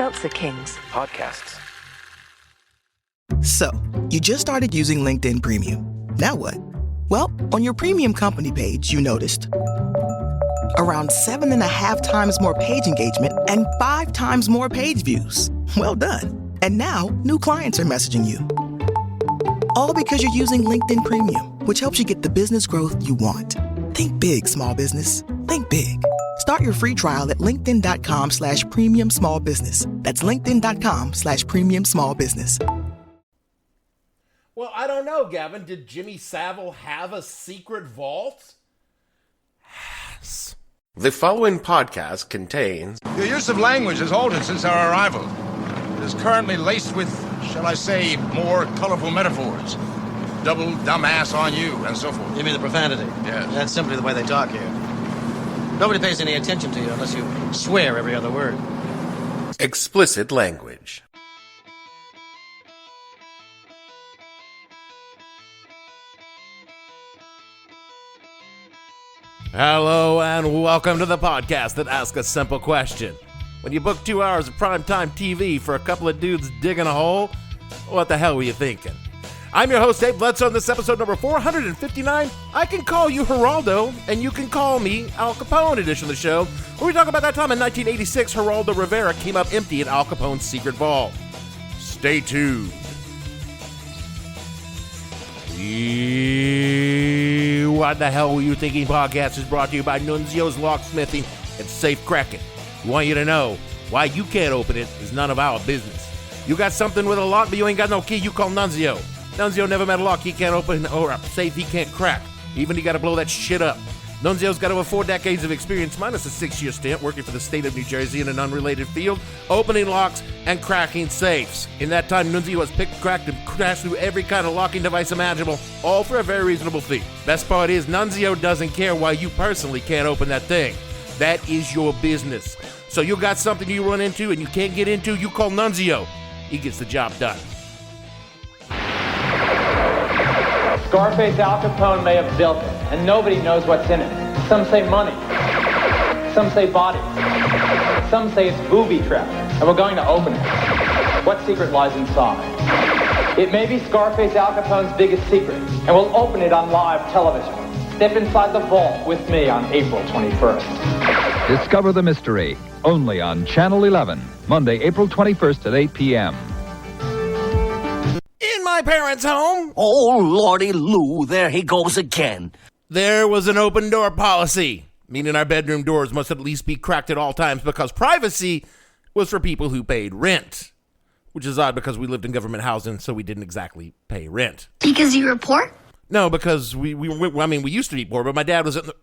Seltzer Kings. Podcasts. So, you just started using LinkedIn Premium. Now what? Well, on your premium company page, you noticed around 7.5 times more page engagement and 5 times more page views. Well done. And now, new clients are messaging you. All because you're using LinkedIn Premium, which helps you get the business growth you want. Think big, small business. Think big. Start your free trial at linkedin.com/premium small business. That's linkedin.com/premium small business. Well, I don't know, Gavin. Did Jimmy Savile have a secret vault? Yes. The following podcast contains... Your use of language has altered since our arrival. It is currently laced with, shall I say, more colorful metaphors. Double dumbass on you, and so forth. You mean the profanity? Yes. That's simply the way they talk here. Nobody pays any attention to you unless you swear every other word. Explicit language. Hello and welcome to the podcast that asks a simple question. When you book 2 hours of primetime TV for a couple of dudes digging a hole, what the hell were you thinking? I'm your host, Dave Bledsoe, and this is episode number 459. I can call you Geraldo, and you can call me Al Capone edition of the show, where we talk about that time in 1986 Geraldo Rivera came up empty in Al Capone's secret vault. Stay tuned. What the hell were you thinking podcast is brought to you by Nunzio's Locksmithing and Safe Cracking. We want you to know why you can't open it is none of our business. You got something with a lock, but you ain't got no key, you call Nunzio. Nunzio never met a lock he can't open or a safe he can't crack. Even he got to blow that shit up. Nunzio's got over 4 decades of experience, minus a 6-year stint working for the state of New Jersey in an unrelated field, opening locks and cracking safes. In that time, Nunzio has picked, cracked, and crashed through every kind of locking device imaginable, all for a very reasonable fee. Best part is, Nunzio doesn't care why you personally can't open that thing. That is your business. So you got something you run into and you can't get into, you call Nunzio. He gets the job done. Scarface Al Capone may have built it, and nobody knows what's in it. Some say money. Some say bodies. Some say it's booby trapped, and we're going to open it. What secret lies inside? It may be Scarface Al Capone's biggest secret, and we'll open it on live television. Step inside the vault with me on April 21st. Discover the mystery, only on Channel 11, Monday, April 21st at 8 p.m. In my parents' home, Oh, Lordy Lou, there he goes again. there was an open door policy, meaning our bedroom doors must at least be cracked at all times because privacy was for people who paid rent. Which is odd because we lived in government housing, so we didn't exactly pay rent. Because you were poor? No, because we used to be poor, but my dad was in the...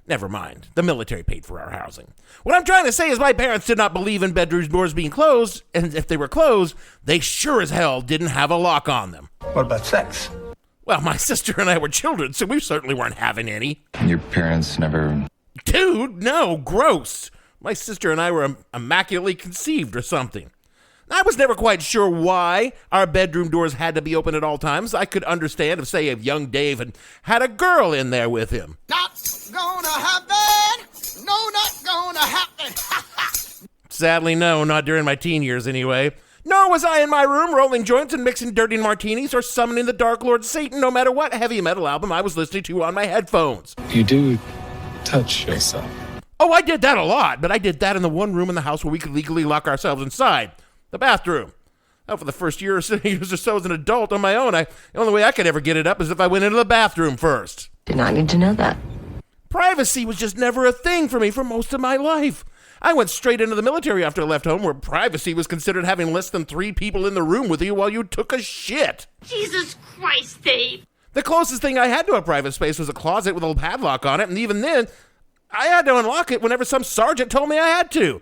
Never mind. The military paid for our housing. What I'm trying to say is my parents did not believe in bedroom doors being closed, and if they were closed, they sure as hell didn't have a lock on them. What about sex? Well, my sister and I were children, so we certainly weren't having any. Your parents never... Dude, no, gross. My sister and I were immaculately conceived or something. I was never quite sure why our bedroom doors had to be open at all times. I could understand if young Dave had a girl in there with him. Not gonna happen! No, not gonna happen! Sadly, no, not during my teen years anyway. Nor was I in my room rolling joints and mixing dirty martinis or summoning the Dark Lord Satan, no matter what heavy metal album I was listening to on my headphones. You do touch yourself. Oh, I did that a lot, but I did that in the one room in the house where we could legally lock ourselves inside. The bathroom. Now, for the first year or so as an adult on my own, the only way I could ever get it up is if I went into the bathroom first. Did not need to know that. Privacy was just never a thing for me for most of my life. I went straight into the military after I left home, where privacy was considered having less than 3 people in the room with you while you took a shit. Jesus Christ, Dave. The closest thing I had to a private space was a closet with a padlock on it, and even then, I had to unlock it whenever some sergeant told me I had to.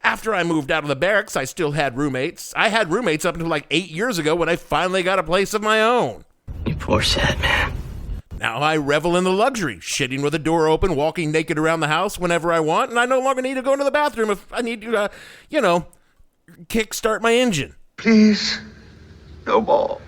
After I moved out of the barracks, I still had roommates. I had roommates up until like 8 years ago when I finally got a place of my own. You poor sad man. Now I revel in the luxury, shitting with the door open, walking naked around the house whenever I want, and I no longer need to go into the bathroom if I need to, kickstart my engine. Please, no more.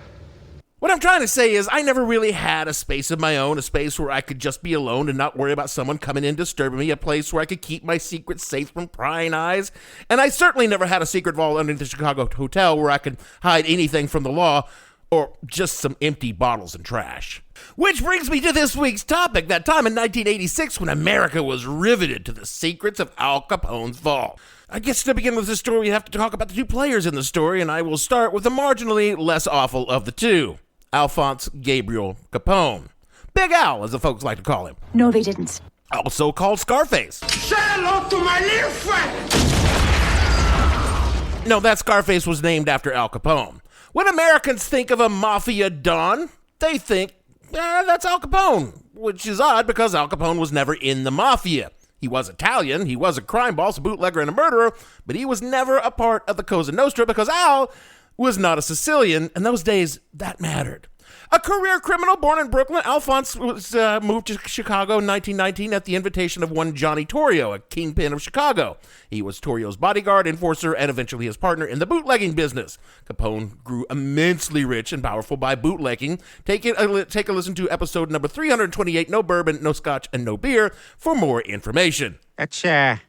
What I'm trying to say is I never really had a space of my own, a space where I could just be alone and not worry about someone coming in disturbing me, a place where I could keep my secrets safe from prying eyes. And I certainly never had a secret vault underneath the Chicago hotel where I could hide anything from the law or just some empty bottles and trash. Which brings me to this week's topic, that time in 1986 when America was riveted to the secrets of Al Capone's vault. I guess to begin with this story, we have to talk about the two players in the story, and I will start with the marginally less awful of the two. Alphonse Gabriel Capone. Big Al, as the folks like to call him. No, they didn't. Also called Scarface. Say hello to my little friend! No, that Scarface was named after Al Capone. When Americans think of a mafia don, they think, that's Al Capone, which is odd because Al Capone was never in the mafia. He was Italian, he was a crime boss, a bootlegger, and a murderer, but he was never a part of the Cosa Nostra because Al was not a Sicilian. In those days, that mattered. A career criminal born in Brooklyn, Alphonse was moved to Chicago in 1919 at the invitation of one Johnny Torrio, a kingpin of Chicago. He was Torrio's bodyguard, enforcer, and eventually his partner in the bootlegging business. Capone grew immensely rich and powerful by bootlegging. Take a listen to episode number 328, No Bourbon, No Scotch, and No Beer, for more information. That's a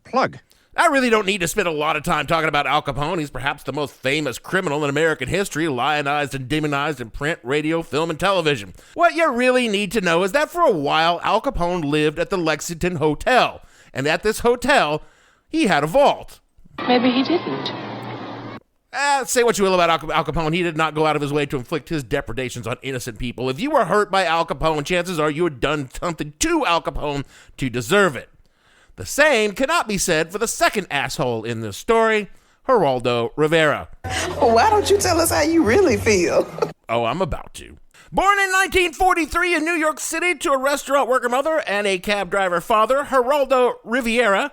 plug. I really don't need to spend a lot of time talking about Al Capone. He's perhaps the most famous criminal in American history, lionized and demonized in print, radio, film, and television. What you really need to know is that for a while, Al Capone lived at the Lexington Hotel. And at this hotel, he had a vault. Maybe he didn't. Say what you will about Al Capone, he did not go out of his way to inflict his depredations on innocent people. If you were hurt by Al Capone, chances are you had done something to Al Capone to deserve it. The same cannot be said for the second asshole in this story, Geraldo Rivera. Why don't you tell us how you really feel? Oh, I'm about to. Born in 1943 in New York City to a restaurant worker mother and a cab driver father, Geraldo Rivera,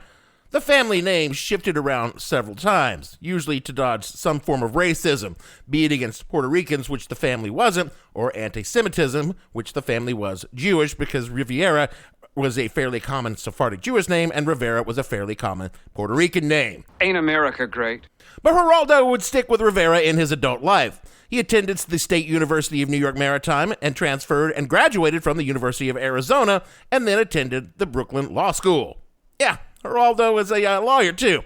the family name shifted around several times, usually to dodge some form of racism, be it against Puerto Ricans, which the family wasn't, or anti-Semitism, which the family was Jewish, because Riviera was a fairly common Sephardic Jewish name, and Rivera was a fairly common Puerto Rican name. Ain't America great? But Geraldo would stick with Rivera in his adult life. He attended the State University of New York Maritime and transferred and graduated from the University of Arizona, and then attended the Brooklyn Law School. Yeah, Geraldo was a lawyer too.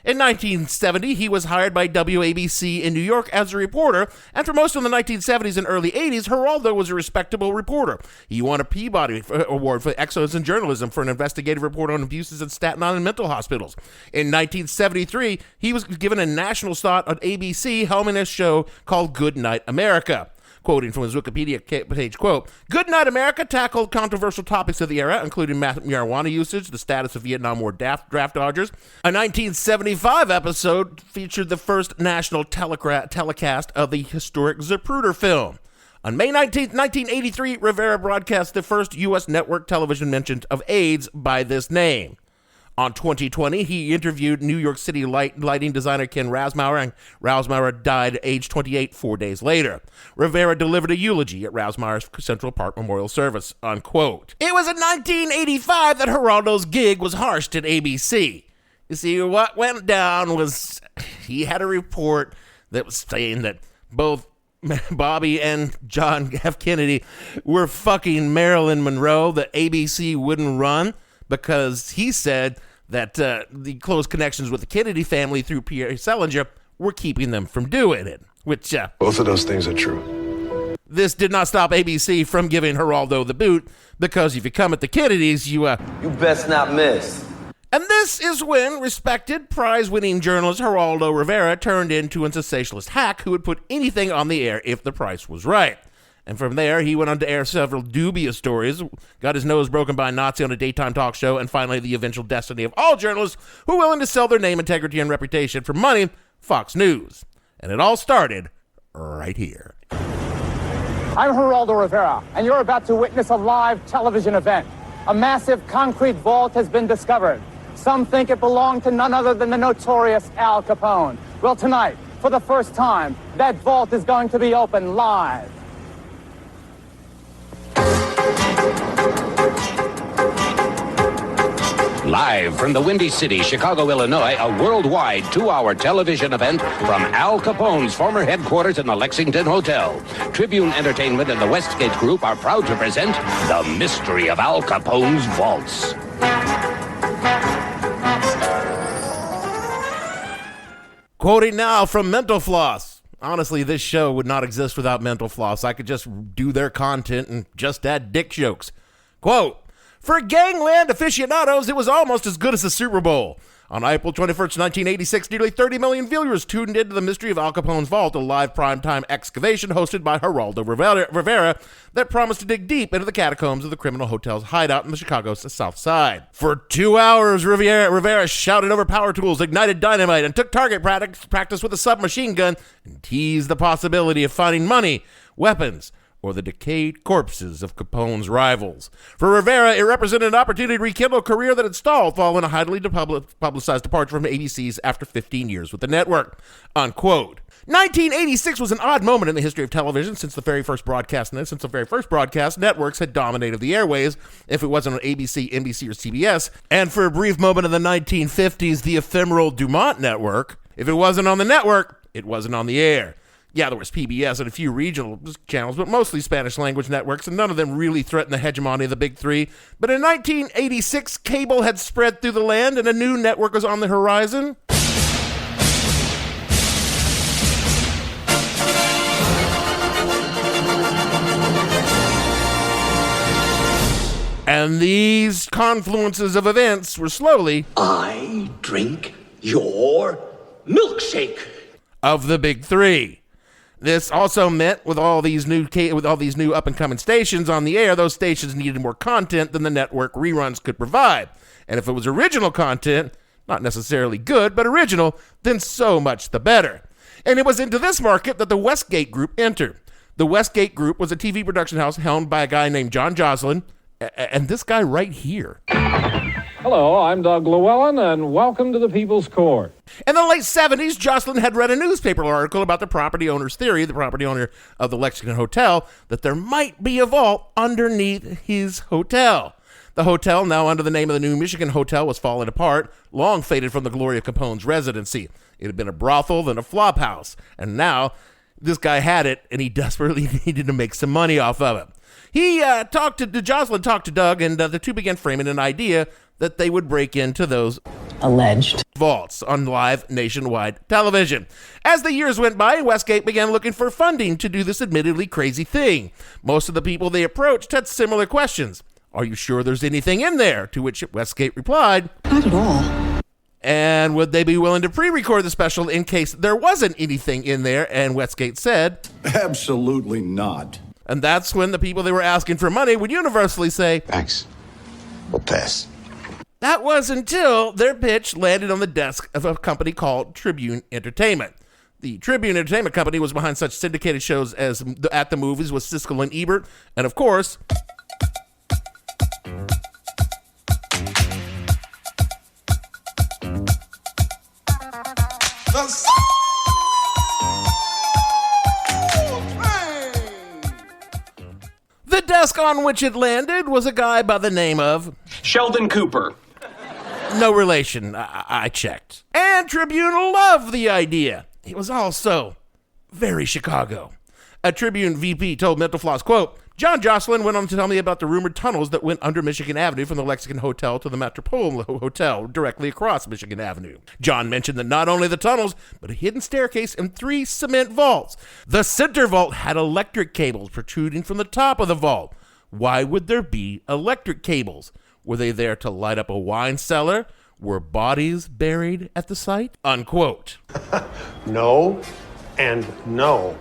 In 1970, he was hired by WABC in New York as a reporter, and for most of the 1970s and early 80s, Geraldo was a respectable reporter. He won a Peabody Award for excellence in journalism for an investigative report on abuses at Staten Island mental hospitals. In 1973, he was given a national slot on ABC, helming a show called Good Night America. Quoting from his Wikipedia page, quote, Good Night America tackled controversial topics of the era, including marijuana usage, the status of Vietnam War draft dodgers. A 1975 episode featured the first national telecast of the historic Zapruder film. On May 19, 1983, Rivera broadcast the first U.S. network television mention of AIDS by this name. On 2020, he interviewed New York City lighting designer Ken Rasmauer, and Rasmauer died at age 28 4 days later. Rivera delivered a eulogy at Rasmauer's Central Park Memorial Service, unquote. It was in 1985 that Geraldo's gig was harshed at ABC. You see, what went down was he had a report that was saying that both Bobby and John F. Kennedy were fucking Marilyn Monroe, that ABC wouldn't run because he said that the close connections with the Kennedy family through Pierre Salinger were keeping them from doing it, which... both of those things are true. This did not stop ABC from giving Geraldo the boot, because if you come at the Kennedys, you best not miss. And this is when respected prize-winning journalist Geraldo Rivera turned into a sensationalist hack who would put anything on the air if the price was right. And from there, he went on to air several dubious stories, got his nose broken by a Nazi on a daytime talk show, and finally the eventual destiny of all journalists who are willing to sell their name, integrity, and reputation for money, Fox News. And it all started right here. I'm Geraldo Rivera, and you're about to witness a live television event. A massive concrete vault has been discovered. Some think it belonged to none other than the notorious Al Capone. Well, tonight, for the first time, that vault is going to be open live. Live from the Windy City, Chicago, Illinois, a worldwide 2-hour television event from Al Capone's former headquarters in the Lexington Hotel. Tribune Entertainment and the Westgate Group are proud to present The Mystery of Al Capone's Vaults. Quoting now from Mental Floss. Honestly, this show would not exist without Mental Floss. I could just do their content and just add dick jokes. Quote, "For gangland aficionados, it was almost as good as the Super Bowl. On April 21st, 1986, nearly 30 million viewers tuned into The Mystery of Al Capone's Vault, a live primetime excavation hosted by Geraldo Rivera that promised to dig deep into the catacombs of the criminal hotel's hideout in the Chicago's South Side. For 2 hours, Rivera shouted over power tools, ignited dynamite, and took target practice with a submachine gun and teased the possibility of finding money, weapons, or the decayed corpses of Capone's rivals. For Rivera, it represented an opportunity to rekindle a career that had stalled following a highly publicized departure from ABC's after 15 years with the network." Unquote. 1986 was an odd moment in the history of television since the very first broadcast networks had dominated the airways, if it wasn't on ABC, NBC, or CBS, and for a brief moment in the 1950s, the ephemeral Dumont network. If it wasn't on the network, it wasn't on the air. Yeah, there was PBS and a few regional channels, but mostly Spanish-language networks, and none of them really threatened the hegemony of the big three. But in 1986, cable had spread through the land, and a new network was on the horizon. And these confluences of events were slowly... I drink your milkshake. ...of the big three. This also meant with all these new up-and-coming stations on the air, those stations needed more content than the network reruns could provide. And if it was original content, not necessarily good, but original, then so much the better. And it was into this market that the Westgate Group entered. The Westgate Group was a TV production house helmed by a guy named John Joslin, and this guy right here. Hello, I'm Doug Llewellyn, and welcome to the People's Court. In the late 70s, Jocelyn had read a newspaper article about the property owner's theory, the property owner of the Lexington Hotel, that there might be a vault underneath his hotel. The hotel, now under the name of the New Michigan Hotel, was falling apart, long faded from the glory of Capone's residency. It had been a brothel, then a flop house, and now this guy had it, and he desperately needed to make some money off of it. Jocelyn talked to Doug, and the two began framing an idea that they would break into those alleged vaults on live nationwide television. As the years went by, Westgate began looking for funding to do this admittedly crazy thing. Most of the people they approached had similar questions. Are you sure there's anything in there? To which Westgate replied, not at all. And would they be willing to pre-record the special in case there wasn't anything in there? And Westgate said, absolutely not. And that's when the people they were asking for money would universally say, thanks, we'll pass. That was until their pitch landed on the desk of a company called Tribune Entertainment. The Tribune Entertainment Company was behind such syndicated shows as At the Movies with Siskel and Ebert, and of course... The desk on which it landed was a guy by the name of... Sheldon Cooper. No relation, I checked. And Tribune loved the idea. It was also very Chicago. A Tribune VP told Mental Floss, quote, John Jocelyn went on to tell me about the rumored tunnels that went under Michigan Avenue from the Lexington Hotel to the Metropole Hotel directly across Michigan Avenue. John mentioned that not only the tunnels, but a hidden staircase and 3 cement vaults. The center vault had electric cables protruding from the top of the vault. Why would there be electric cables? Were they there to light up a wine cellar? Were bodies buried at the site? Unquote. No and no.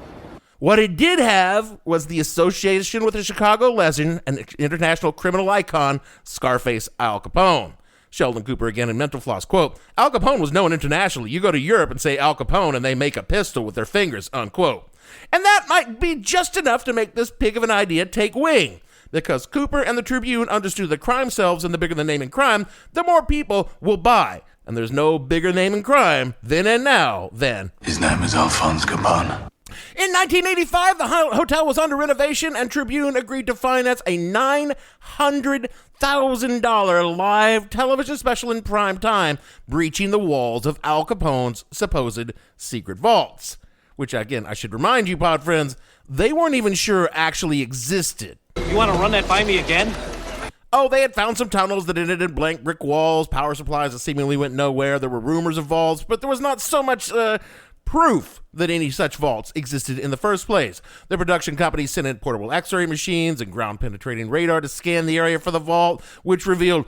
What it did have was the association with the Chicago legend and international criminal icon, Scarface Al Capone. Sheldon Cooper again in Mental Floss, quote, Al Capone was known internationally. You go to Europe and say Al Capone and they make a pistol with their fingers, unquote. And that might be just enough to make this pig of an idea take wing. Because Cooper and the Tribune understood that crime sells, and the bigger the name in crime, the more people will buy. And there's no bigger name in crime then and now than... His name is Alphonse Capone. In 1985, the hotel was under renovation, and Tribune agreed to finance a $900,000 live television special in prime time, breaching the walls of Al Capone's supposed secret vaults. Which, again, I should remind you, pod friends, they weren't even sure actually existed. You want to run that by me again? Oh, they had found some tunnels that ended in blank brick walls, power supplies that seemingly went nowhere. There were rumors of vaults, but there was not so much proof that any such vaults existed in the first place. The production company sent in portable x-ray machines and ground-penetrating radar to scan the area for the vault, which revealed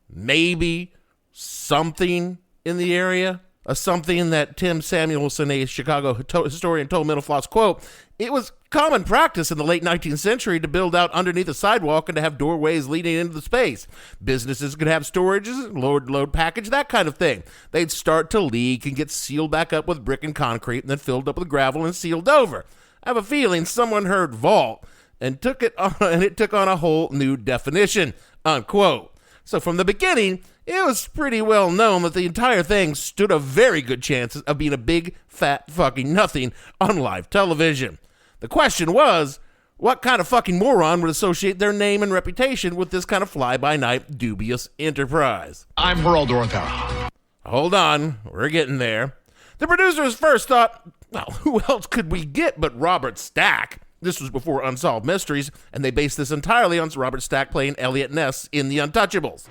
maybe something in the area. Something that Tim Samuelson, a Chicago historian, told Mental Floss, quote, "It was common practice in the late 19th century to build out underneath a sidewalk and to have doorways leading into the space. Businesses could have storages, load package, that kind of thing. They'd start to leak and get sealed back up with brick and concrete and then filled up with gravel and sealed over. I have a feeling someone heard vault and it took on a whole new definition," unquote. So from the beginning, it was pretty well known that the entire thing stood a very good chance of being a big, fat fucking nothing on live television. The question was, what kind of fucking moron would associate their name and reputation with this kind of fly-by-night dubious enterprise? I'm Geraldo Rivera. Hold on, we're getting there. The producers first thought, well, who else could we get but Robert Stack? This was before Unsolved Mysteries, and they based this entirely on Robert Stack playing Elliot Ness in The Untouchables.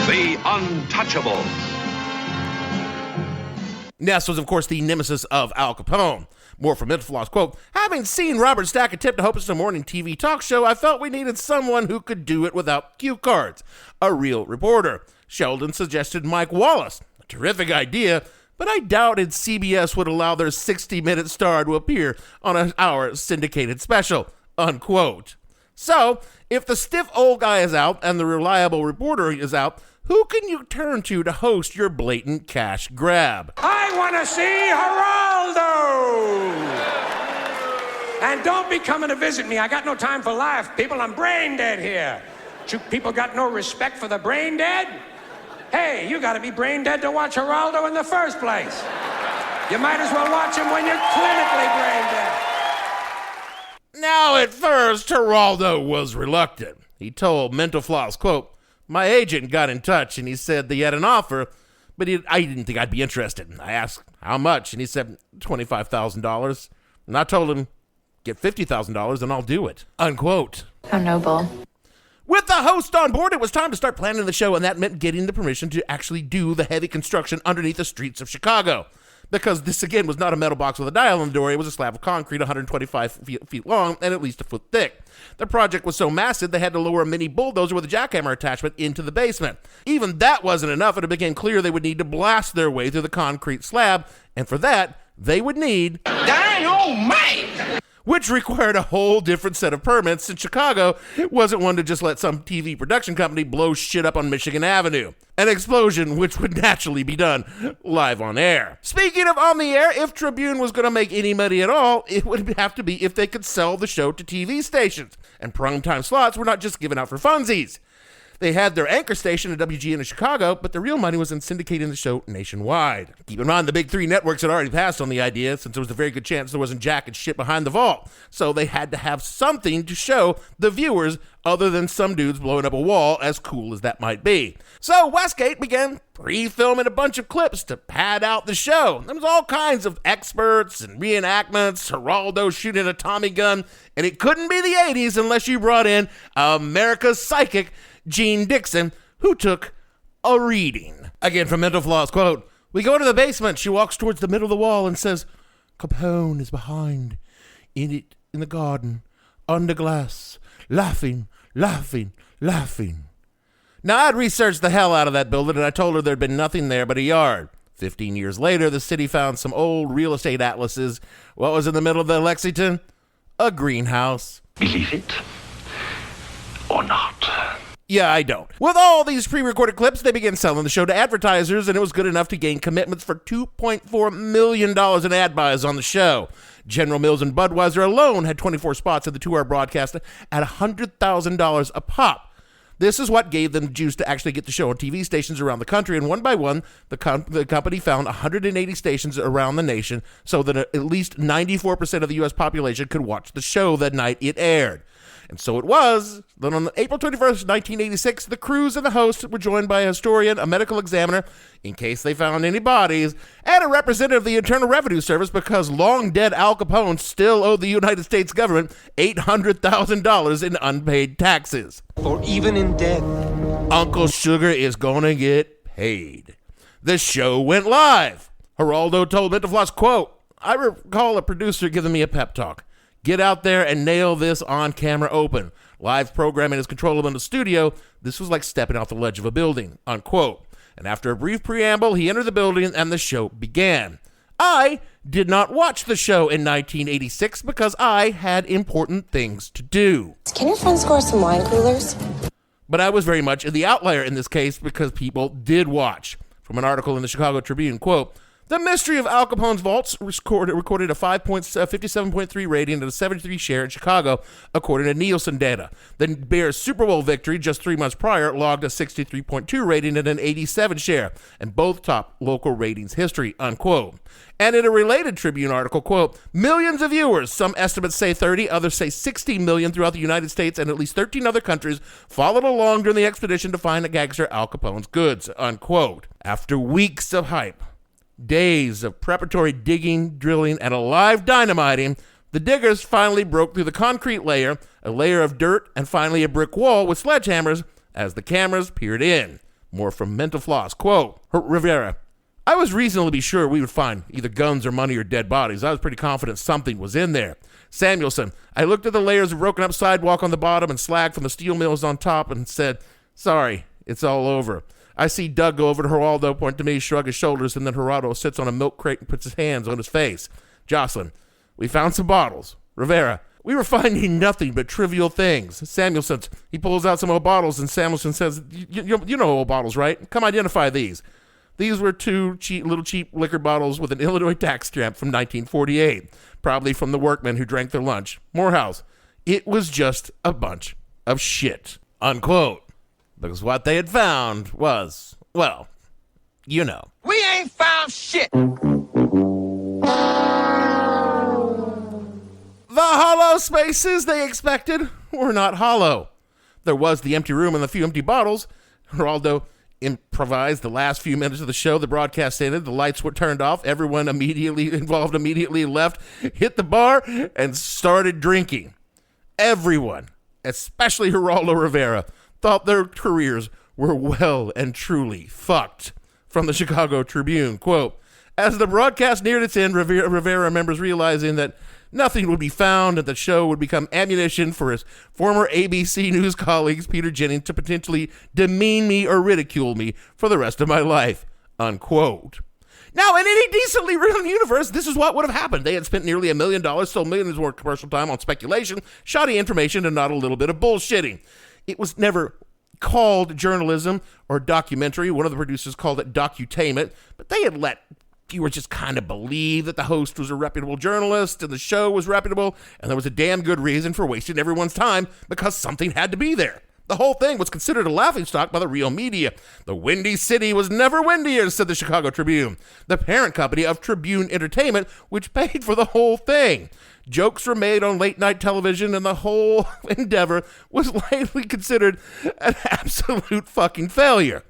The Untouchables. Ness was, of course, the nemesis of Al Capone. More from Mental Floss, quote, "Having seen Robert Stack attempt to host a morning TV talk show, I felt we needed someone who could do it without cue cards. A real reporter. Sheldon suggested Mike Wallace. A terrific idea, but I doubted CBS would allow their 60-minute star to appear on an hour syndicated special," unquote. So, if the stiff old guy is out and the reliable reporter is out, who can you turn to host your blatant cash grab? I want to see Geraldo! And don't be coming to visit me. I got no time for life, people. I'm brain dead here. You people got no respect for the brain dead? Hey, you got to be brain dead to watch Geraldo in the first place. You might as well watch him when you're clinically brain dead. Now, at first, Geraldo was reluctant. He told Mental Floss, quote, "My agent got in touch and he said they had an offer, but I didn't think I'd be interested. I asked how much, and he said $25,000. And I told him, get $50,000 and I'll do it," unquote. How noble. With the host on board, it was time to start planning the show, and that meant getting the permission to actually do the heavy construction underneath the streets of Chicago. Because this, again, was not a metal box with a dial on the door. It was a slab of concrete 125 feet long and at least a foot thick. The project was so massive, they had to lower a mini bulldozer with a jackhammer attachment into the basement. Even that wasn't enough, and it became clear they would need to blast their way through the concrete slab, and for that, they would need dynamite, which required a whole different set of permits, since Chicago wasn't one to just let some TV production company blow shit up on Michigan Avenue. An explosion which would naturally be done live on air. Speaking of on the air, if Tribune was going to make any money at all, it would have to be if they could sell the show to TV stations. And primetime slots were not just given out for funsies. They had their anchor station at WGN in Chicago, but the real money was in syndicating the show nationwide. Keep in mind, the big three networks had already passed on the idea, since there was a very good chance there wasn't jack and shit behind the vault. So they had to have something to show the viewers other than some dudes blowing up a wall, as cool as that might be. So Westgate began pre-filming a bunch of clips to pad out the show. There was all kinds of experts and reenactments, Geraldo shooting a Tommy gun, and it couldn't be the 80s unless you brought in America's psychic, Gene Dixon, who took a reading. Again from Mental Floss, quote, "We go to the basement. She walks towards the middle of the wall and says, 'Capone is behind, in the garden, under glass, laughing, laughing, laughing.' Now, I'd researched the hell out of that building, and I told her there'd been nothing there but a yard. 15 years later, the city found some old real estate atlases. What was in the middle of the Lexington? A greenhouse." Believe it or not. Yeah, I don't. With all these pre-recorded clips, they began selling the show to advertisers, and it was good enough to gain commitments for $2.4 million in ad buys on the show. General Mills and Budweiser alone had 24 spots in the 2-hour broadcast at $100,000 a pop. This is what gave them the juice to actually get the show on TV stations around the country, and one by one, the company found 180 stations around the nation so that at least 94% of the U.S. population could watch the show the night it aired. And so it was that on April 21st, 1986, the crews and the host were joined by a historian, a medical examiner, in case they found any bodies, and a representative of the Internal Revenue Service because long-dead Al Capone still owed the United States government $800,000 in unpaid taxes. Or even in debt. Uncle Sugar is gonna get paid. The show went live. Geraldo told Mentalfloss, quote, "I recall a producer giving me a pep talk. Get out there and nail this on camera open. Live programming is controllable in the studio. This was like stepping off the ledge of a building," unquote. And after a brief preamble, he entered the building and the show began. I did not watch the show in 1986 because I had important things to do. Can your friend score some wine coolers? But I was very much the outlier in this case because people did watch. From an article in the Chicago Tribune, quote, "The mystery of Al Capone's vaults recorded a 57.3 rating and a 73 share in Chicago, according to Nielsen data. The Bears' Super Bowl victory just 3 months prior logged a 63.2 rating and an 87 share, and both top local ratings history," unquote. And in a related Tribune article, quote, "Millions of viewers, some estimates say 30, others say 60 million throughout the United States and at least 13 other countries followed along during the expedition to find the gangster Al Capone's goods," unquote. After weeks of hype, days of preparatory digging, drilling, and a live dynamiting, the diggers finally broke through the concrete layer, a layer of dirt, and finally a brick wall with sledgehammers as the cameras peered in. More from Mentalfloss, quote, "Rivera, I was reasonably sure we would find either guns or money or dead bodies. I was pretty confident something was in there. Samuelson, I looked at the layers of broken up sidewalk on the bottom and slag from the steel mills on top and said, sorry, it's all over. I see Doug go over to Geraldo, point to me, shrug his shoulders, and then Geraldo sits on a milk crate and puts his hands on his face. Jocelyn, we found some bottles. Rivera, we were finding nothing but trivial things. Samuelson, he pulls out some old bottles, and Samuelson says, you know old bottles, right? Come identify these. These were two little cheap liquor bottles with an Illinois tax stamp from 1948, probably from the workmen who drank their lunch. Morehouse, it was just a bunch of shit," unquote. Because what they had found was, well, you know. We ain't found shit. The hollow spaces they expected were not hollow. There was the empty room and the few empty bottles. Geraldo improvised the last few minutes of the show. The broadcast ended. The lights were turned off. Everyone involved immediately left, hit the bar, and started drinking. Everyone, especially Geraldo Rivera, thought their careers were well and truly fucked. From the Chicago Tribune, quote, "As the broadcast neared its end, Rivera remembers realizing that nothing would be found and the show would become ammunition for his former ABC News colleagues, Peter Jennings, to potentially demean me or ridicule me for the rest of my life," unquote. Now, in any decently written universe, this is what would have happened. They had spent nearly $1 million, stole millions more commercial time on speculation, shoddy information, and not a little bit of bullshitting. It was never called journalism or documentary. One of the producers called it docutainment, but they had let viewers just kind of believe that the host was a reputable journalist and the show was reputable, and there was a damn good reason for wasting everyone's time because something had to be there. The whole thing was considered a laughingstock by the real media. The Windy City was never windier, said the Chicago Tribune, the parent company of Tribune Entertainment, which paid for the whole thing. Jokes were made on late-night television, and the whole endeavor was likely considered an absolute fucking failure.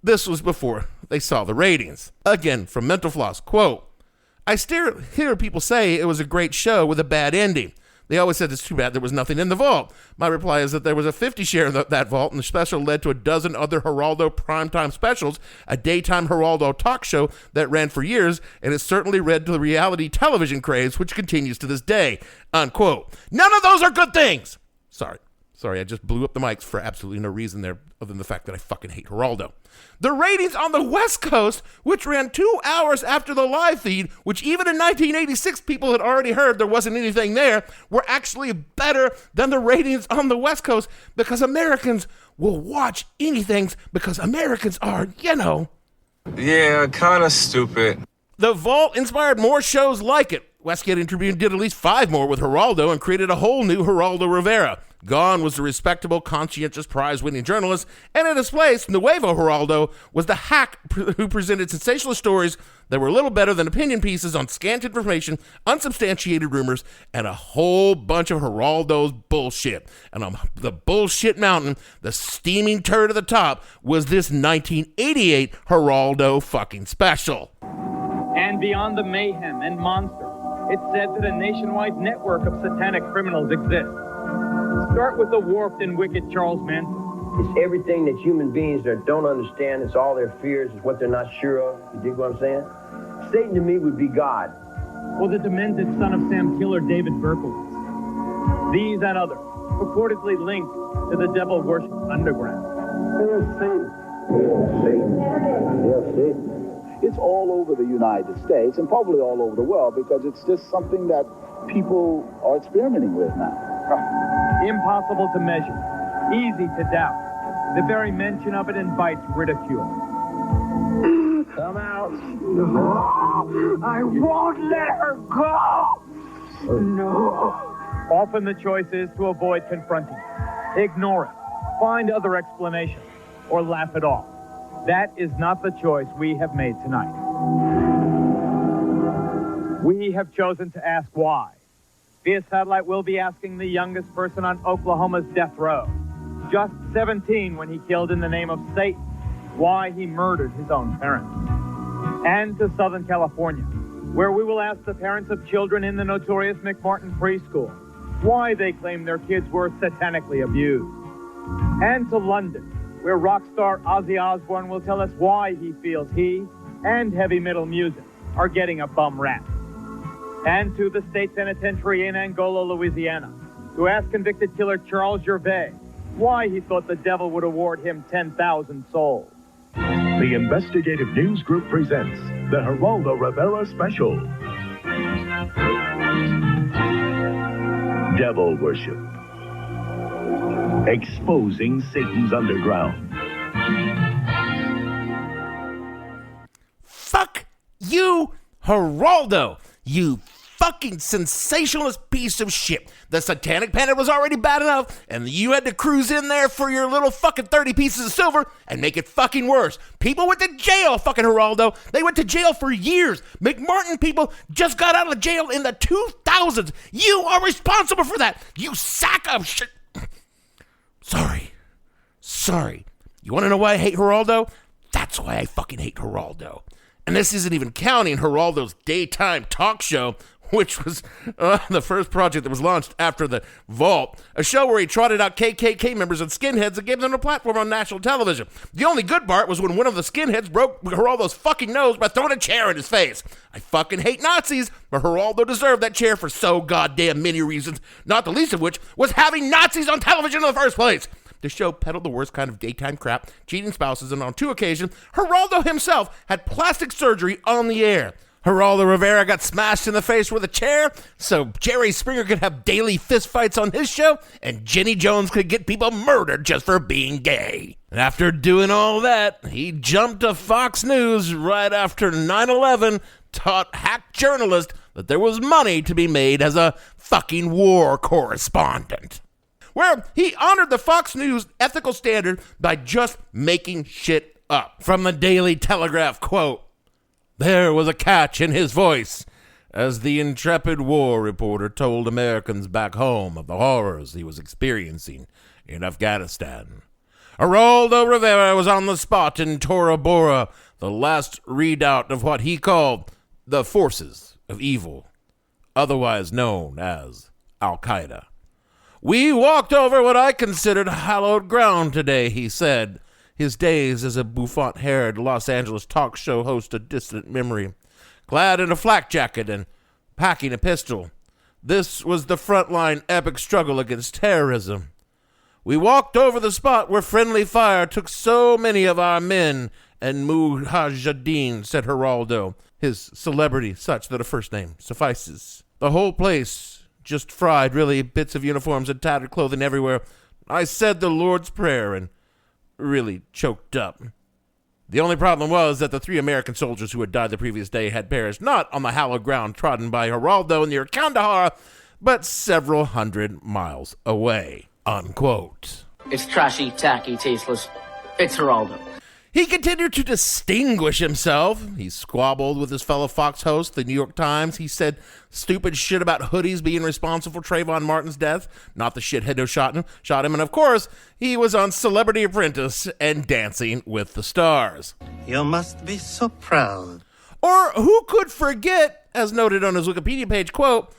This was before they saw the ratings. Again, from Mentalfloss, quote, "I still hear people say it was a great show with a bad ending. They always said it's too bad there was nothing in the vault. My reply is that there was a 50 share in that vault, and the special led to a dozen other Geraldo primetime specials, a daytime Geraldo talk show that ran for years, and it certainly led to the reality television craze, which continues to this day," unquote. None of those are good things. Sorry, I just blew up the mics for absolutely no reason there other than the fact that I fucking hate Geraldo. The ratings on the West Coast, which ran 2 hours after the live feed, which even in 1986 people had already heard there wasn't anything there, were actually better than the ratings on the West Coast because Americans will watch anything because Americans are, Yeah, kind of stupid. The vault inspired more shows like it. Westgate and Tribune did at least 5 more with Geraldo and created a whole new Geraldo Rivera. Gone was the respectable, conscientious, prize-winning journalist, and in his place, Nuevo Geraldo was the hack who presented sensationalist stories that were little better than opinion pieces on scant information, unsubstantiated rumors, and a whole bunch of Geraldo's bullshit. And on the bullshit mountain, the steaming turd at the top was this 1988 Geraldo fucking special. And beyond the mayhem and monster, it's said that a nationwide network of satanic criminals exists. Start with the warped and wicked Charles Manson. It's everything that human beings don't understand. It's all their fears. It's what they're not sure of. You dig what I'm saying? Satan to me would be God. Or the demented son of Sam killer David Berkowitz. These and others, purportedly linked to the devil worship underground. Here's Satan. Here's Satan. Here's Satan. It's all over the United States and probably all over the world because it's just something that people are experimenting with now. Impossible to measure, easy to doubt. The very mention of it invites ridicule. Come out. No, I won't let her go. No. Often the choice is to avoid confronting it, ignore it, find other explanations, or laugh it off. That is not the choice we have made tonight. We have chosen to ask why. Via satellite, we'll be asking the youngest person on Oklahoma's death row, just 17 when he killed in the name of Satan, why he murdered his own parents. And to Southern California, where we will ask the parents of children in the notorious McMartin preschool why they claim their kids were satanically abused. And to London, where rock star Ozzy Osbourne will tell us why he feels he and heavy metal music are getting a bum rap. And to the state penitentiary in Angola, Louisiana, to ask convicted killer Charles Gervais why he thought the devil would award him 10,000 souls. The Investigative News Group presents the Geraldo Rivera Special. Devil Worship. Exposing Satan's underground. Fuck you, Geraldo, you fucking sensationalist piece of shit. The satanic panic was already bad enough, and you had to cruise in there for your little fucking 30 pieces of silver and make it fucking worse. People went to jail, fucking Geraldo. They went to jail for years. McMartin people just got out of jail in the 2000s. You are responsible for that, you sack of shit. Sorry. You want to know why I hate Geraldo? That's why I fucking hate Geraldo. And this isn't even counting Geraldo's daytime talk show, which was the first project that was launched after the Vault, a show where he trotted out KKK members and skinheads and gave them a platform on national television. The only good part was when one of the skinheads broke Geraldo's fucking nose by throwing a chair in his face. I fucking hate Nazis, but Geraldo deserved that chair for so goddamn many reasons, not the least of which was having Nazis on television in the first place. The show peddled the worst kind of daytime crap, cheating spouses, and on 2 occasions, Geraldo himself had plastic surgery on the air. Geraldo Rivera got smashed in the face with a chair, so Jerry Springer could have daily fistfights on his show, and Jenny Jones could get people murdered just for being gay. And after doing all that, he jumped to Fox News right after 9/11, taught hack journalists that there was money to be made as a fucking war correspondent, where he honored the Fox News ethical standard by just making shit up. From the Daily Telegraph, quote, "There was a catch in his voice as the intrepid war reporter told Americans back home of the horrors he was experiencing in Afghanistan. Geraldo Rivera was on the spot in Tora Bora, the last redoubt of what he called the forces of evil, otherwise known as Al-Qaeda. We walked over what I considered hallowed ground today," he said, his days as a bouffant-haired Los Angeles talk show host a distant memory. Clad in a flak jacket and packing a pistol, this was the frontline epic struggle against terrorism. We walked over the spot where friendly fire took so many of our men and mujahideen, said Geraldo, his celebrity such that a first name suffices. The whole place just fried, really, bits of uniforms and tattered clothing everywhere. I said the Lord's Prayer and really choked up. The only problem was that the 3 American soldiers who had died the previous day had perished not on the hallowed ground trodden by Geraldo near Kandahar, but several hundred miles away. unquote. It's trashy, tacky, tasteless. It's Geraldo. He continued to distinguish himself. He squabbled with his fellow Fox host, the New York Times. He said stupid shit about hoodies being responsible for Trayvon Martin's death, not the shithead who shot him. And of course, he was on Celebrity Apprentice and Dancing with the Stars. You must be so proud. Or who could forget, as noted on his Wikipedia page, quote,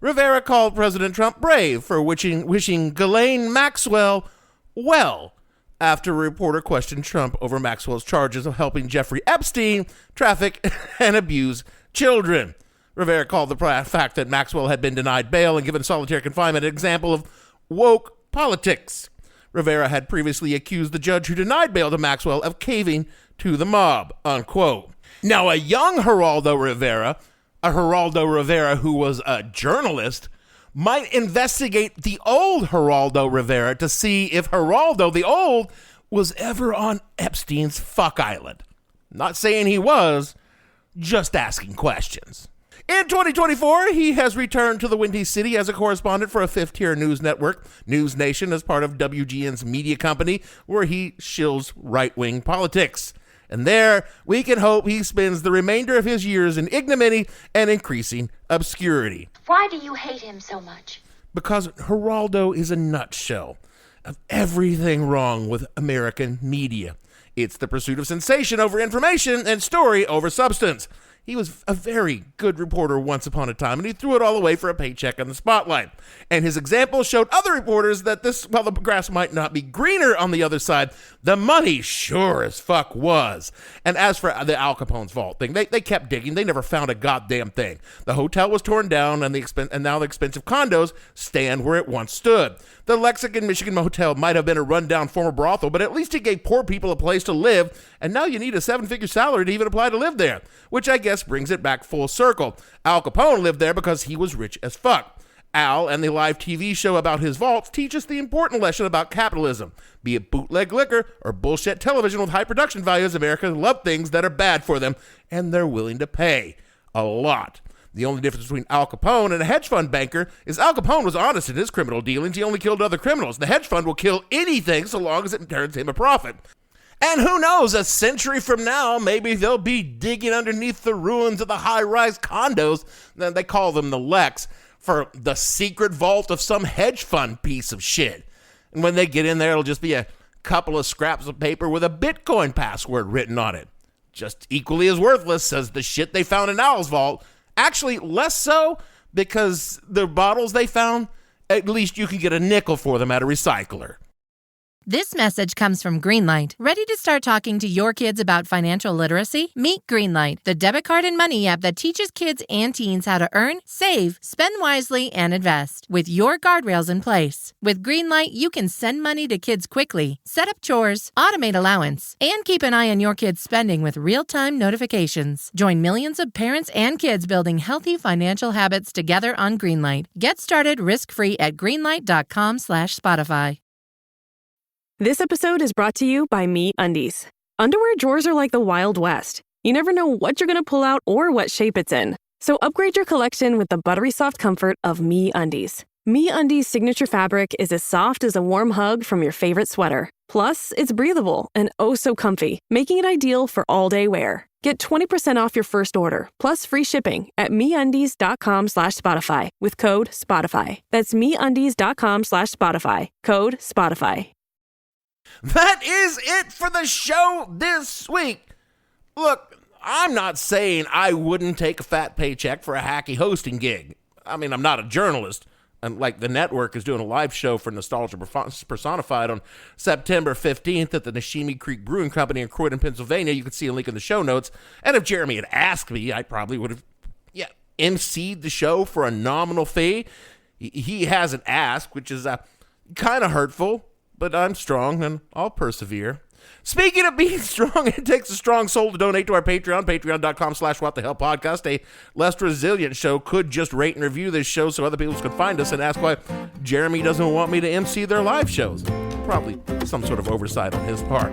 Rivera called President Trump brave for wishing Ghislaine Maxwell well, after a reporter questioned Trump over Maxwell's charges of helping Jeffrey Epstein traffic and abuse children. Rivera called the fact that Maxwell had been denied bail and given solitary confinement an example of woke politics. Rivera had previously accused the judge who denied bail to Maxwell of caving to the mob, unquote. Now, a young Geraldo Rivera who was a journalist, might investigate the old Geraldo Rivera to see if Geraldo the old was ever on Epstein's fuck island. Not saying he was, just asking questions. In 2024, he has returned to the Windy City as a correspondent for a fifth-tier news network, News Nation, as part of WGN's media company, where he shills right-wing politics. And there, we can hope he spends the remainder of his years in ignominy and increasing obscurity. Why do you hate him so much? Because Geraldo is a nutshell of everything wrong with American media. It's the pursuit of sensation over information and story over substance. He was a very good reporter once upon a time, and he threw it all away for a paycheck in the spotlight. And his example showed other reporters that while the grass might not be greener on the other side, the money sure as fuck was. And as for the Al Capone's vault thing, they kept digging. They never found a goddamn thing. The hotel was torn down, and now the expensive condos stand where it once stood. The Lexington, Michigan motel might have been a rundown former brothel, but at least it gave poor people a place to live, and now you need a 7-figure salary to even apply to live there, which I guess brings it back full circle. Al Capone lived there because he was rich as fuck. Al and the live TV show about his vaults teach us the important lesson about capitalism. Be it bootleg liquor or bullshit television with high production values, Americans love things that are bad for them, and they're willing to pay a lot. The only difference between Al Capone and a hedge fund banker is Al Capone was honest in his criminal dealings. He only killed other criminals. The hedge fund will kill anything so long as it turns him a profit. And who knows, a century from now, maybe they'll be digging underneath the ruins of the high-rise condos, they call them the Lex, for the secret vault of some hedge fund piece of shit. And when they get in there, it'll just be a couple of scraps of paper with a Bitcoin password written on it. Just equally as worthless as the shit they found in Al's vault. Actually, less so, because the bottles they found, at least you can get a nickel for them at a recycler. This message comes from Greenlight. Ready to start talking to your kids about financial literacy? Meet Greenlight, the debit card and money app that teaches kids and teens how to earn, save, spend wisely, and invest, with your guardrails in place. With Greenlight, you can send money to kids quickly, set up chores, automate allowance, and keep an eye on your kids' spending with real-time notifications. Join millions of parents and kids building healthy financial habits together on Greenlight. Get started risk-free at greenlight.com/Spotify. This episode is brought to you by MeUndies. Underwear drawers are like the Wild West. You never know what you're going to pull out or what shape it's in. So upgrade your collection with the buttery soft comfort of MeUndies. MeUndies' signature fabric is as soft as a warm hug from your favorite sweater. Plus, it's breathable and oh so comfy, making it ideal for all-day wear. Get 20% off your first order, plus free shipping at MeUndies.com/Spotify with code SPOTIFY. That's MeUndies.com/Spotify, code SPOTIFY. That is it for the show this week. Look, I'm not saying I wouldn't take a fat paycheck for a hacky hosting gig. I mean, I'm not a journalist. And like the network is doing a live show for Nostalgia Personified on September 15th at the Neshimi Creek Brewing Company in Croydon, Pennsylvania. You can see a link in the show notes. And if Jeremy had asked me, I probably would have emceed the show for a nominal fee. He hasn't asked, which is kind of hurtful. But I'm strong, and I'll persevere. Speaking of being strong, it takes a strong soul to donate to our Patreon, patreon.com/whatthehellpodcast. A less resilient show could just rate and review this show so other people can find us and ask why Jeremy doesn't want me to MC their live shows. Probably some sort of oversight on his part.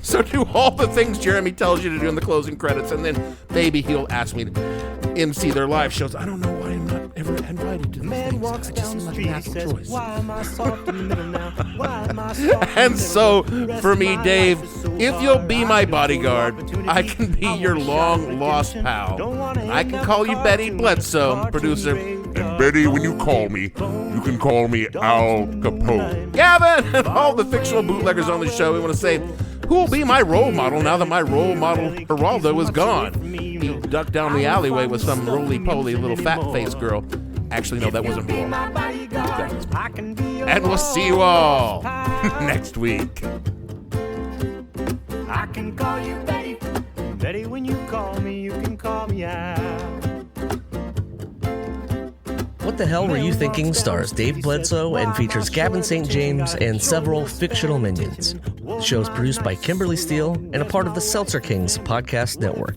So do all the things Jeremy tells you to do in the closing credits, and then maybe he'll ask me to MC their live shows. I don't know why I'm not never invited to the man walks down the street and says, why am I soft in the middle now? Why am I soft? And so, for me, Dave, if you'll be my bodyguard, I can be your long-lost pal. I can call you Betty Bledsoe, producer. And Betty, when you call me, you can call me Al Capone. Gavin, and all the fictional bootleggers on the show, we want to say, who will be my role model now that my role model, Geraldo, is gone? He ducked down the alleyway with some roly-poly little fat-faced girl. Actually, no, that wasn't real. And we'll see you all next week. I can call you Betty. Betty, when you call me, you can call me out. What the Hell Were You Thinking stars Dave Bledsoe and features Gavin St. James and several fictional minions. The show is produced by Kimberly Steele and a part of the Seltzer Kings podcast network.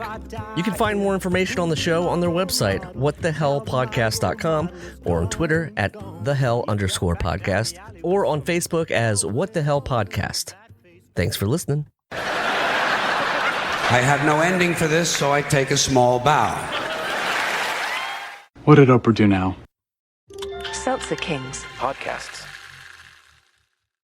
You can find more information on the show on their website, whatthehellpodcast.com, or on Twitter at @thehell_podcast, or on Facebook as What the Hell Podcast. Thanks for listening. I have no ending for this, so I take a small bow. What did Oprah do now? Seltzer Kings Podcast.